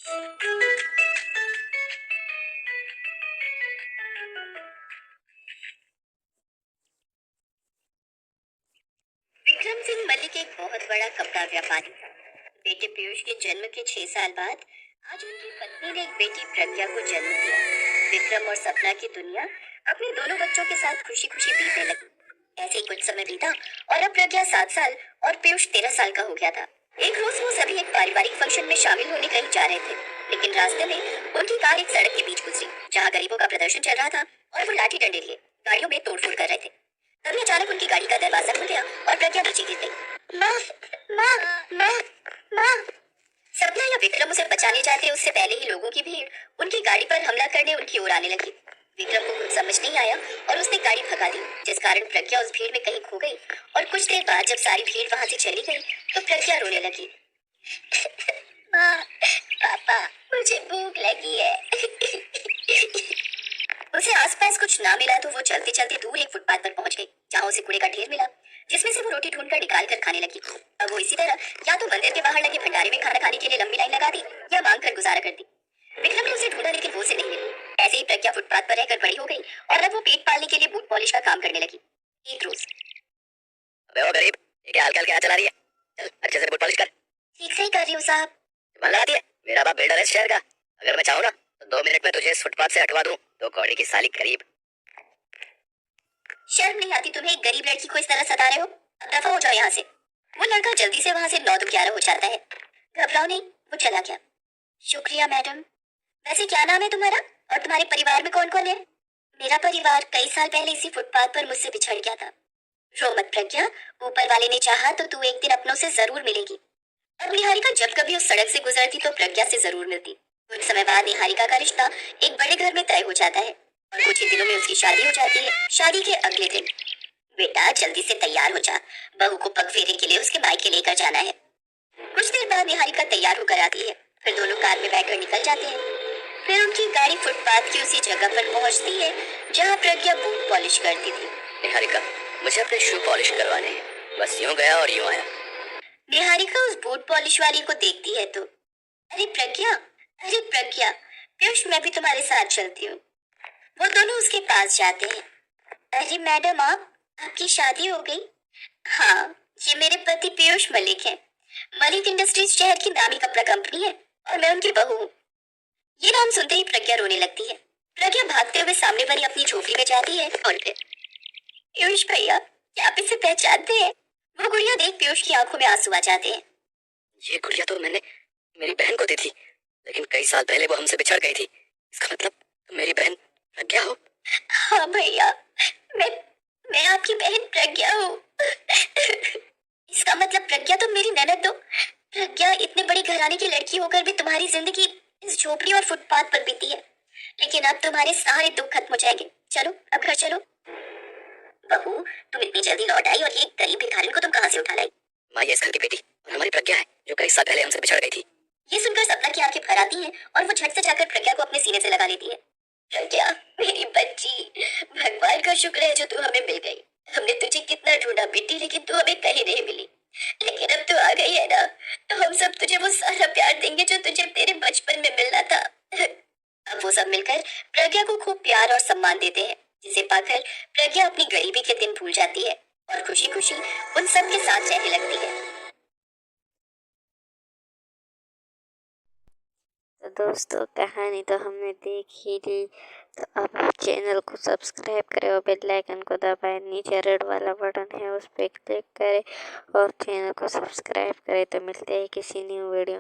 विक्रम सिंह मलिक एक बहुत बड़ा कपड़ा व्यापारी था। बेटे पीयूष के जन्म के 6 साल बाद आज उनकी पत्नी ने एक बेटी प्रज्ञा को जन्म दिया। विक्रम और सपना की दुनिया अपने दोनों बच्चों के साथ खुशी खुशी बीतने लगी। ऐसे ही कुछ समय बीता और अब प्रज्ञा 7 साल और पीयूष 13 साल का हो गया था। एक रोज वो सभी एक पारिवारिक फंक्शन में शामिल होने कहीं जा रहे थे, लेकिन रास्ते में उनकी कार एक सड़क के बीच गुजरी जहाँ गरीबों का प्रदर्शन चल रहा था और वो लाठी डंडे लिए गाड़ियों में तोड़फोड़ कर रहे थे। तभी अचानक उनकी गाड़ी का दरवाजा खुल गया और प्रज्ञा नीचे गिर गई। माँ, माँ, माँ, माँ। सपना या विक्रम उसे बचाने जाते उससे पहले ही लोगों की भीड़ उनकी गाड़ी पर हमला करने उनकी ओर आने लगी। विक्रम को कुछ समझ नहीं आया और उसने गाड़ी भगा दी, जिस कारण प्रज्ञा उस भीड़ में कहीं खो गई। और कुछ देर बाद जब सारी भीड़ वहां से चली गई तो प्रज्ञा रोने लगी। माँ, पापा, मुझे भूख लगी है। उसे आसपास कुछ ना मिला तो वो चलते चलते दूर एक फुटपाथ पर पहुंच गई, जहाँ उसे कूड़े का ढेर मिला, जिसमें से वो रोटी ढूंढकर निकाल कर खाने लगी। अब वो इसी तरह या तो मंदिर के बाहर लगे भंडारे में खाना खाने के लिए लंबी लाइन लगा दी या मांग कर गुजारा करती। विक्रम ने उसे ढूंढा लेकिन वो उसे नहीं मिली। ऐसे ही प्रज्ञा फुटपाथ पर रहकर बड़ी हो गई और अब वो पेट पालने के लिए बूट पॉलिश का काम करने लगी। एक रोज, अबे ओ गरीब, ये क्या हल्का हल्का चला रही है? चल अच्छे से बूट पॉलिश कर। ठीक से ही कर रही हूँ साहब। मन लगाती है। मेरा बाप बिल्डर है शहर का। अगर मैं चाहूँ ना तो 2 मिनट में तुझे इस फुटपाथ से हटवा दूं। तो कौड़ी की साली गरीब। शर्म नहीं आती तुम्हें? एक गरीब लड़की को इस तरह सता रहे हो? अब दफा हो जाओ यहाँ से। वो लड़का जल्दी से वहां से 9 तो 11 हो जाता है। घबराओ नहीं, वो चला गया। शुक्रिया मैडम। वैसे क्या नाम है तुम्हारा और तुम्हारे परिवार में कौन कौन है? मेरा परिवार कई साल पहले इसी फुटपाथ पर मुझसे बिछड़ गया था। रो मत प्रज्ञा, ऊपर वाले ने चाहा तो तू एक दिन अपनों से जरूर मिलेगी। अब निहारिका जब कभी उस सड़क से गुजरती तो प्रज्ञा से जरूर मिलती। कुछ समय बाद निहारिका का रिश्ता एक बड़े घर में तय हो जाता है और कुछ ही दिनों में उसकी शादी हो जाती है। शादी के अगले दिन, बेटा जल्दी से तैयार हो जा, बहू को पग फेरे के लिए उसके मायके लेकर जाना है। कुछ देर बाद निहारिका तैयार होकर आती है, फिर दोनों कार में बैठकर निकल जाते हैं। फिर उनकी गाड़ी फुटपाथ की उसी जगह पर पहुंचती है जहाँ प्रज्ञा बूट पॉलिश करती थी। निहारिका, मुझे अपने शू पॉलिश करवाने हैं। बस यूं गया और यूं आया। निहारिका उस बूट पॉलिश वाली को देखती है तो, अरे प्रज्ञा, अरे प्रज्ञा, पीयूष मैं भी तुम्हारे साथ चलती हूँ। वो दोनों उसके पास जाते हैं। अरे मैडम आपकी शादी हो गई? हाँ, ये मेरे पति पीयूष मलिक हैं। मलिक इंडस्ट्रीज शहर की नामी कपड़ा कंपनी है और मैं उनकी बहू हूँ। ये नाम सुनते ही प्रज्ञा रोने लगती है। प्रज्ञा भागते हुए सामने बनी अपनी झोपड़ी में जाती है और फिर, पीयूष भैया, क्या आप इसे पहचानते हैं? वो गुड़िया देख पीयूष की आंखों में आंसू आ जाते हैं। ये गुड़िया तो मैंने मेरी बहन को दी थी, लेकिन कई साल पहले वो हमसे बिछड़ गई थी। इसका मतलब तुम मेरी बहन प्रज्ञा हो? हाँ भैया, मैं आपकी बहन प्रज्ञा हूँ। इसका मतलब प्रज्ञा तुम मेरी ननद हो। प्रज्ञा, इतने बड़ी घराने की लड़की होकर भी तुम्हारी जिंदगी इस झोपड़ी और फुटपाथ पर बीती है, लेकिन अब तुम्हारे सारे दुख खत्म हो जाएंगे। चलो अब घर चलो। बहू, तुम इतनी जल्दी लौट आई और ये गरीब भिखारी को तुम कहाँ से उठा लाई? माँ, ये इस घर की बेटी और हमारी प्रज्ञा है जो कई साल पहले हमसे बिछड़ गई थी। ये सुनकर सपना की आंखें भर आती हैं और वो झट से जाकर प्रज्ञा को अपने सीने से लगा लेती है। प्रज्ञा, मेरी बच्ची, भगवान का शुक्र है जो तू हमें मिल गई। हमने तुझे कितना ढूंढा बेटी, लेकिन तू हमें कहीं नहीं मिली। लेकिन अब तू आ गई है ना, तो हम सब तुझे वो सारा प्यार देंगे जो तुझे तेरे बचपन में मिलना था। अब वो सब मिलकर प्रज्ञा को खूब प्यार और सम्मान देते हैं, जिसे पाकर प्रज्ञा अपनी गरीबी के दिन भूल जाती है और खुशी खुशी उन सब के साथ रहने लगती है। तो दोस्तों, कहानी तो हमने देख ही ली, तो अब चैनल को सब्सक्राइब करें और बेल आइकन को दबाएं। नीचे रेड वाला बटन है, उस पर क्लिक करें और चैनल को सब्सक्राइब करें। तो मिलते हैं किसी न्यू वीडियो।